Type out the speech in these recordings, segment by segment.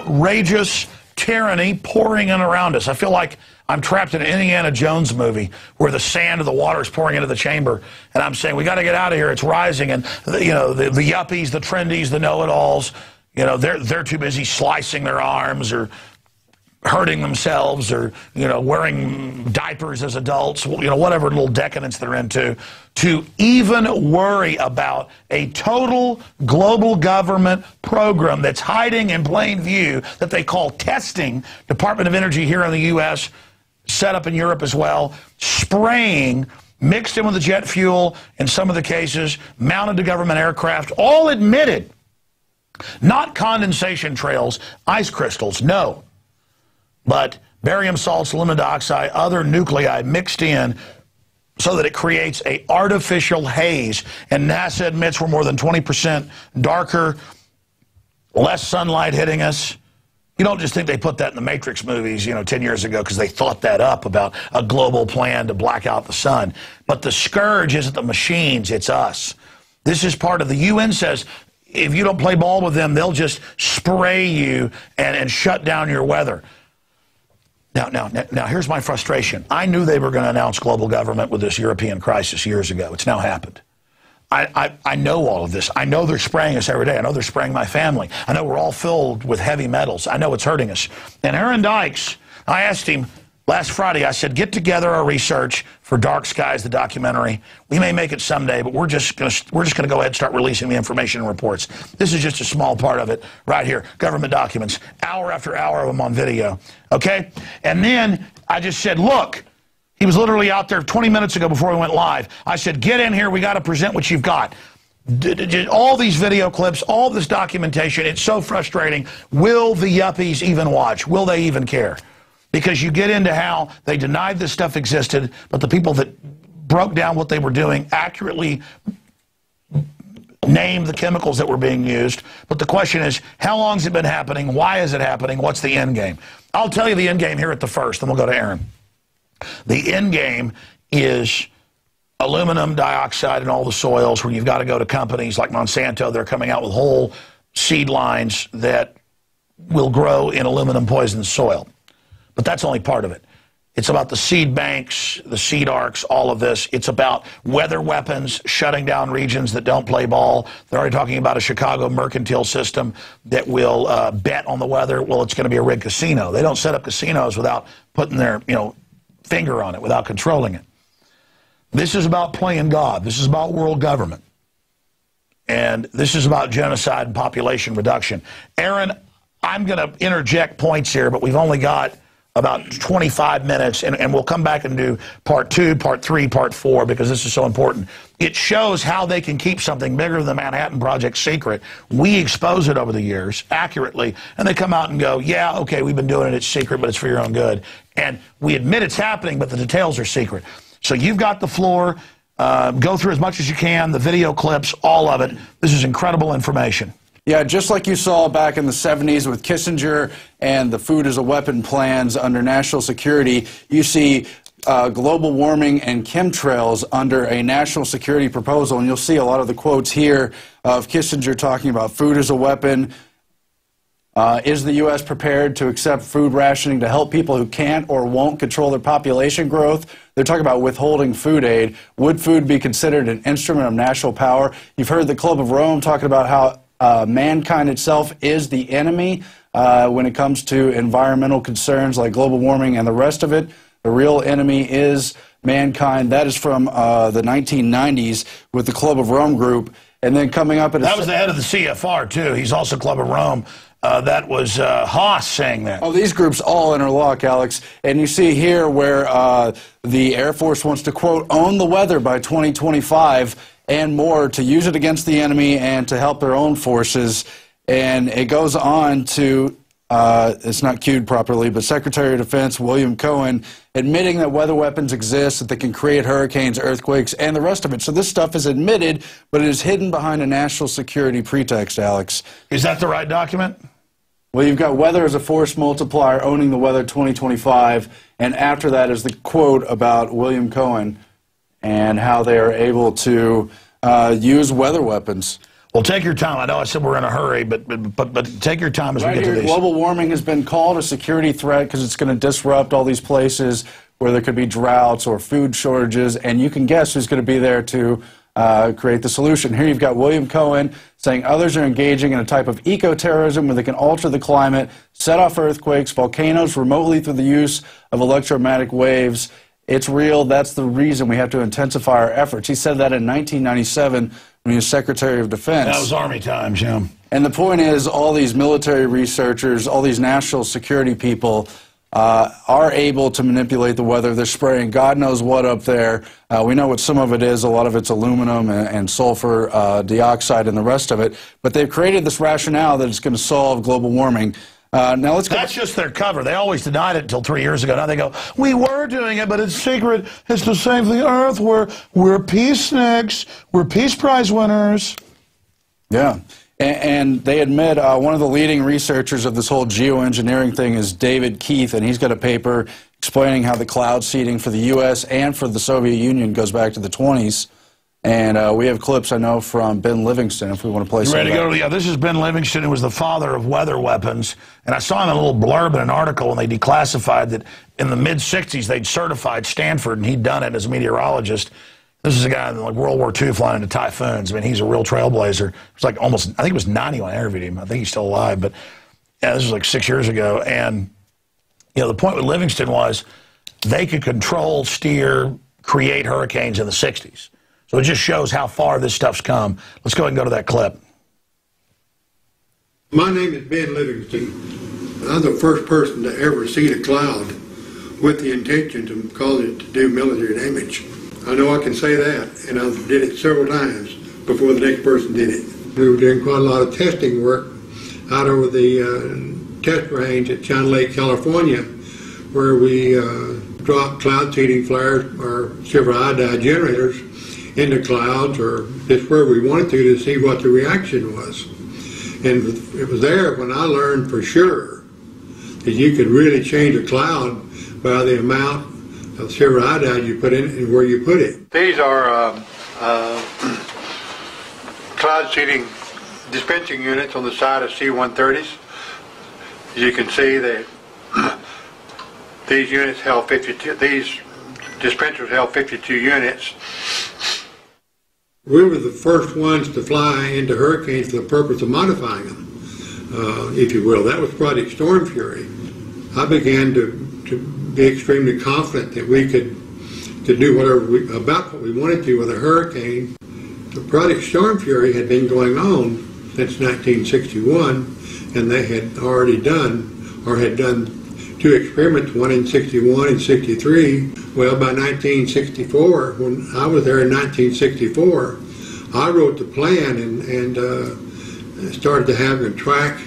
outrageous tyranny pouring in around us. I feel like I'm trapped in an Indiana Jones movie where the sand of the water is pouring into the chamber, and I'm saying, we got to get out of here. It's rising, and the yuppies, the trendies, the know-it-alls, they're too busy slicing their arms or hurting themselves or, wearing diapers as adults, whatever little decadence they're into, to even worry about a total global government program that's hiding in plain view that they call testing. Department of Energy here in the U.S., set up in Europe as well, spraying, mixed in with the jet fuel in some of the cases, mounted to government aircraft, all admitted. Not condensation trails, ice crystals, no. But barium salts, aluminum dioxide, other nuclei mixed in so that it creates an artificial haze. And NASA admits we're more than 20% darker, less sunlight hitting us. You don't just think they put that in the Matrix movies, 10 years ago because they thought that up about a global plan to black out the sun. But the scourge isn't the machines, it's us. This is part of the UN says, if you don't play ball with them, they'll just spray you and shut down your weather. Now, here's my frustration. I knew they were going to announce global government with this European crisis years ago. It's now happened. I know all of this. I know they're spraying us every day. I know they're spraying my family. I know we're all filled with heavy metals. I know it's hurting us. And Aaron Dykes, I asked him last Friday, I said, get together our research for Dark Skies, the documentary. We may make it someday, but we're just going to go ahead and start releasing the information and reports. This is just a small part of it right here. Government documents, hour after hour of them on video. Okay? And then I just said, look, he was literally out there 20 minutes ago before we went live. I said, get in here. We got to present what you've got. All these video clips, all this documentation, it's so frustrating. Will the yuppies even watch? Will they even care? Because you get into how they denied this stuff existed, but the people that broke down what they were doing accurately named the chemicals that were being used. But the question is, how long has it been happening? Why is it happening? What's the end game? I'll tell you the end game here at the first, then we'll go to Aaron. The end game is aluminum dioxide in all the soils, where you've got to go to companies like Monsanto. They're coming out with whole seed lines that will grow in aluminum poisoned soil. But that's only part of it. It's about the seed banks, the seed arcs, all of this. It's about weather weapons, shutting down regions that don't play ball. They're already talking about a Chicago mercantile system that will bet on the weather. Well, it's going to be a rigged casino. They don't set up casinos without putting their finger on it, without controlling it. This is about playing God. This is about world government. And this is about genocide and population reduction. Aaron, I'm going to interject points here, but we've only got about 25 minutes, and we'll come back and do part 2, part 3, part 4, because this is so important. It shows how they can keep something bigger than the Manhattan Project secret. We expose it over the years accurately, and they come out and go, yeah, okay, we've been doing it, it's secret, but it's for your own good. And we admit it's happening, but the details are secret. So you've got the floor. Go through as much as you can, the video clips, all of it. This is incredible information. Yeah, just like you saw back in the 70s with Kissinger and the food as a weapon plans under national security, you see global warming and chemtrails under a national security proposal. And you'll see a lot of the quotes here of Kissinger talking about food as a weapon. Is the U.S. prepared to accept food rationing to help people who can't or won't control their population growth? They're talking about withholding food aid. Would food be considered an instrument of national power? You've heard the Club of Rome talking about how mankind itself is the enemy when it comes to environmental concerns like global warming and the rest of it. The real enemy is mankind. That is from the 1990s with the Club of Rome group. And then coming up... That was the head of the CFR, too. He's also Club of Rome. That was Haas saying that. Oh, these groups all interlock, Alex. And you see here where the Air Force wants to, quote, own the weather by 2025 and more, to use it against the enemy and to help their own forces. And it goes on to, it's not cued properly, but Secretary of Defense William Cohen admitting that weather weapons exist, that they can create hurricanes, earthquakes, and the rest of it. So this stuff is admitted, but it is hidden behind a national security pretext, Alex. Is that the right document? Well, you've got weather as a force multiplier, owning the weather 2025, and after that is the quote about William Cohen and how they are able to use weather weapons. Well, take your time. I know I said we're in a hurry, but take your time as we get to these. Global warming has been called a security threat because it's going to disrupt all these places where there could be droughts or food shortages, and you can guess who's going to be there to create the solution. Here you've got William Cohen saying others are engaging in a type of eco-terrorism where they can alter the climate, set off earthquakes, volcanoes remotely through the use of electromagnetic waves. It's real. That's the reason we have to intensify our efforts. He said that in 1997 when he was Secretary of Defense. That was Army times, yeah. And the point is, all these military researchers, all these national security people are able to manipulate the weather. They're spraying God knows what up there. We know what some of it is. A lot of it's aluminum and sulfur dioxide and the rest of it. But they've created this rationale that it's going to solve global warming. Now let's go. That's just their cover. They always denied it until 3 years ago. Now they go, we were doing it, but it's secret. It's to save the earth. We're peaceniks. We're Peace Prize winners. Yeah. And they admit one of the leading researchers of this whole geoengineering thing is David Keith, and he's got a paper explaining how the cloud seeding for the U.S. and for the Soviet Union goes back to the 20s. And we have clips, I know, from Ben Livingston, if we want to play some of that. Ready to go? Yeah, this is Ben Livingston, who was the father of weather weapons. And I saw him in a little blurb in an article when they declassified that in the mid-'60s they'd certified Stanford, and he'd done it as a meteorologist. This is a guy in like World War II flying into typhoons. I mean, he's a real trailblazer. It was like almost, I think it was 90 when I interviewed him. I think he's still alive. But yeah, this was like 6 years ago. And, you know, the point with Livingston was they could control, steer, create hurricanes in the 60s. So it just shows how far this stuff's come. Let's go ahead and go to that clip. My name is Ben Livingston. I'm the first person to ever see the cloud with the intention to cause it to do military damage. I know I can say that, and I did it several times before the next person did it. We were doing quite a lot of testing work out over the test range at China Lake, California, where we dropped cloud seeding flares or silver iodide generators into clouds, or just where we wanted to see what the reaction was. And it was there when I learned for sure that you could really change a cloud by the amount of silver iodide you put in it and where you put it. These are cloud seeding dispensing units on the side of C-130s. As you can see, these units held 52. These dispensers held 52 units. We were the first ones to fly into hurricanes for the purpose of modifying them, if you will. That was Project Storm Fury. I began to be extremely confident that we could do whatever about what we wanted to with a hurricane. The Project Storm Fury had been going on since 1961, and they had already done, or had done 2 experiments, one in 61 and 63. Well, by 1964, when I was there in 1964, I wrote the plan and started to have and track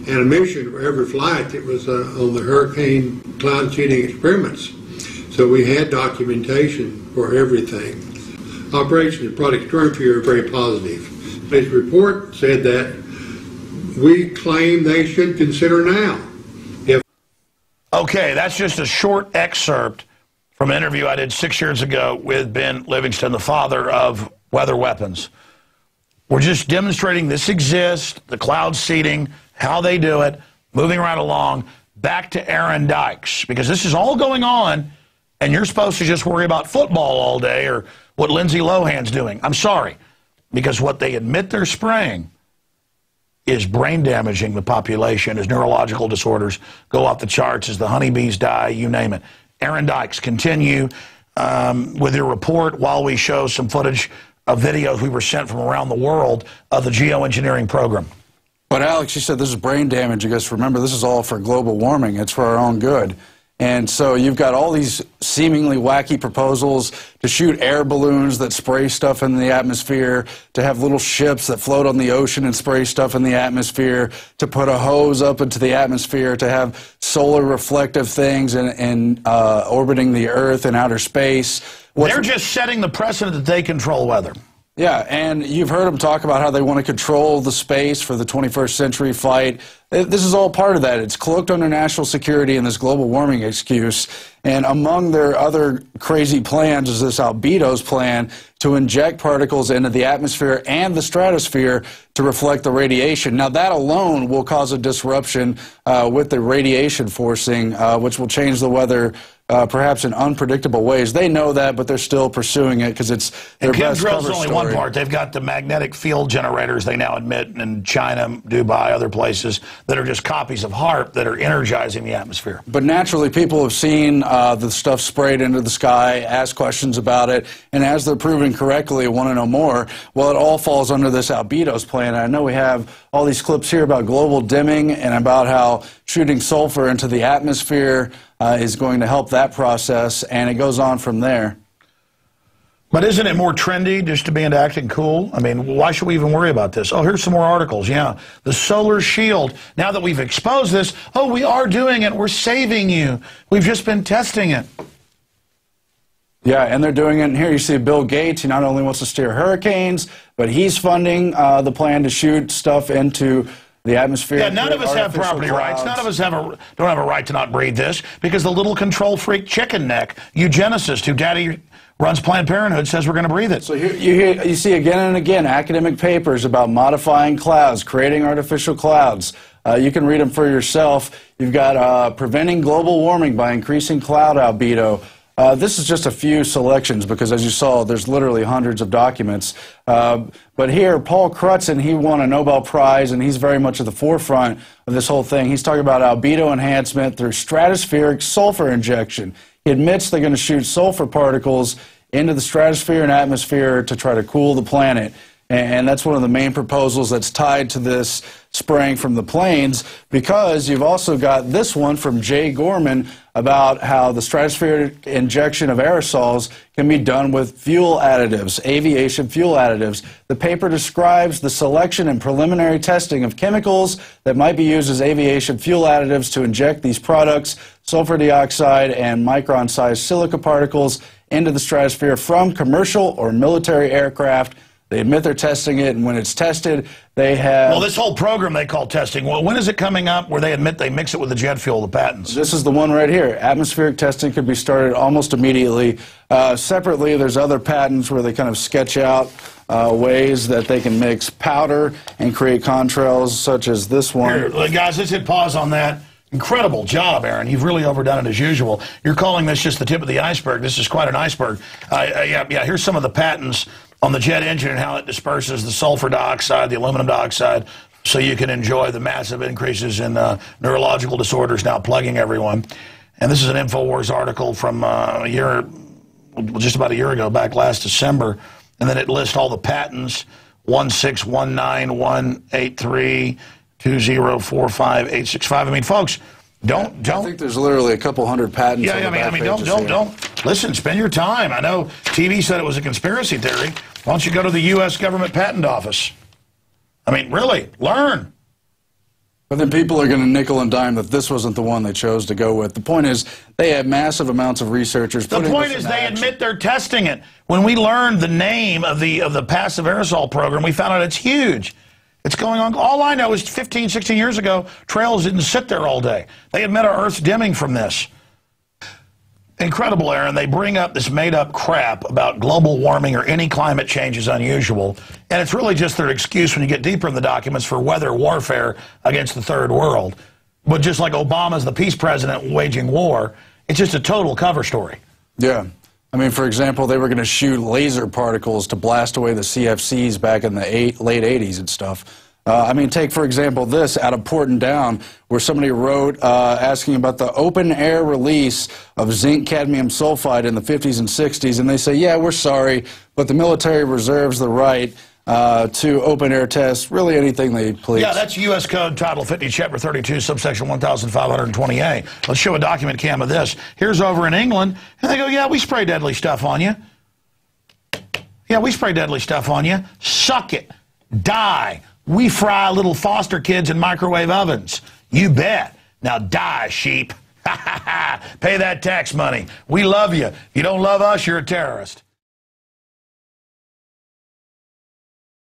animation for every flight that was on the hurricane cloud seeding experiments. So we had documentation for everything. Operations of Project Storm Fury are very positive. His report said that we claim they should consider now. Okay, that's just a short excerpt from an interview I did 6 years ago with Ben Livingston, the father of weather weapons. We're just demonstrating this exists, the cloud seeding, how they do it, moving right along, back to Aaron Dykes, because this is all going on, and you're supposed to just worry about football all day or what Lindsay Lohan's doing. I'm sorry, because what they admit they're spraying is brain damaging the population, as neurological disorders go off the charts, as the honeybees die, you name it. Aaron Dykes, continue with your report while we show some footage of videos we were sent from around the world of the geoengineering program. But Alex, you said this is brain damage. You guys remember, this is all for global warming. It's for our own good. And so you've got all these seemingly wacky proposals to shoot air balloons that spray stuff in the atmosphere, to have little ships that float on the ocean and spray stuff in the atmosphere, to put a hose up into the atmosphere, to have solar reflective things and orbiting the Earth in outer space. They're just setting the precedent that they control weather. Yeah, and you've heard them talk about how they want to control the space for the 21st century fight. This is all part of that. It's cloaked under national security and this global warming excuse. And among their other crazy plans is this albedo's plan to inject particles into the atmosphere and the stratosphere to reflect the radiation. Now, that alone will cause a disruption with the radiation forcing, which will change the weather perhaps in unpredictable ways. They know that, but they're still pursuing it because it's their best cover story. Chemtrail's only one part. They've got the magnetic field generators, they now admit, in China, Dubai, other places, that are just copies of HAARP that are energizing the atmosphere. But naturally, people have seen the stuff sprayed into the sky, asked questions about it, and as they're proving correctly, want to know more. Well, it all falls under this albedo's plan. I know we have all these clips here about global dimming and about how shooting sulfur into the atmosphere is going to help that process, and it goes on from there. But isn't it more trendy just to be into acting cool? I mean, why should we even worry about this? Oh, here's some more articles. Yeah, the solar shield. Now that we've exposed this, oh, we are doing it. We're saving you. We've just been testing it. Yeah, and they're doing it. And here you see Bill Gates. He not only wants to steer hurricanes, but he's funding the plan to shoot stuff into the atmosphere. Yeah, none of us have property rights. None of us don't have a right to not breathe this because the little control freak chicken neck eugenicist who daddy runs Planned Parenthood says we're going to breathe it. So you see again and again academic papers about modifying clouds, creating artificial clouds. You can read them for yourself. You've got preventing global warming by increasing cloud albedo. This is just a few selections because, as you saw, there's literally hundreds of documents. But here, Paul Crutzen, he won a Nobel Prize, and he's very much at the forefront of this whole thing. He's talking about albedo enhancement through stratospheric sulfur injection. He admits they're going to shoot sulfur particles into the stratosphere and atmosphere to try to cool the planet. And that's one of the main proposals that's tied to this spraying from the planes, because you've also got this one from Jay Gorman about how the stratospheric injection of aerosols can be done with fuel additives, aviation fuel additives. The paper describes the selection and preliminary testing of chemicals that might be used as aviation fuel additives to inject these products, sulfur dioxide and micron-sized silica particles, into the stratosphere from commercial or military aircraft. They admit they're testing it, and when it's tested, they have... Well, this whole program they call testing, well, when is it coming up where they admit they mix it with the jet fuel, the patents? This is the one right here. Atmospheric testing could be started almost immediately. Separately, there's other patents where they kind of sketch out ways that they can mix powder and create contrails, such as this one. Here, guys, let's hit pause on that. Incredible job, Aaron. You've really overdone it as usual. You're calling this just the tip of the iceberg. This is quite an iceberg. Yeah, here's some of the patents on the jet engine and how it disperses the sulfur dioxide, the aluminum dioxide, so you can enjoy the massive increases in neurological disorders now plaguing everyone. And this is an InfoWars article from just about a year ago, back last December. And then it lists all the patents, 1619183. 2045865. I mean, folks, don't. I think there's literally a couple hundred patents. Yeah, I mean, don't. Listen, spend your time. I know TV said it was a conspiracy theory. Why don't you go to the U.S. Government Patent Office? I mean, really, learn. But then people are going to nickel and dime that this wasn't the one they chose to go with. The point is, they have massive amounts of researchers. The point is, they admit they're testing it. When we learned the name of the passive aerosol program, we found out it's huge. It's going on. All I know is 15, 16 years ago, trails didn't sit there all day. They admit our Earth's dimming from this. Incredible, Aaron. They bring up this made-up crap about global warming or any climate change is unusual. And it's really just their excuse when you get deeper in the documents for weather warfare against the third world. But just like Obama's the peace president waging war, it's just a total cover story. Yeah. I mean, for example, they were going to shoot laser particles to blast away the CFCs back in the late 80s and stuff. I mean, take, for example, this out of Porton Down, where somebody wrote asking about the open-air release of zinc cadmium sulfide in the 50s and 60s, and they say, yeah, we're sorry, but the military reserves the right to open-air test really anything they please. Yeah, that's U.S. Code Title 50, Chapter 32, subsection 1520A. Let's show a document cam of this. Here's over in England, and they go, yeah, we spray deadly stuff on you. Yeah, we spray deadly stuff on you. Suck it. Die. We fry little foster kids in microwave ovens. You bet. Now die, sheep. Pay that tax money. We love you. If you don't love us, you're a terrorist.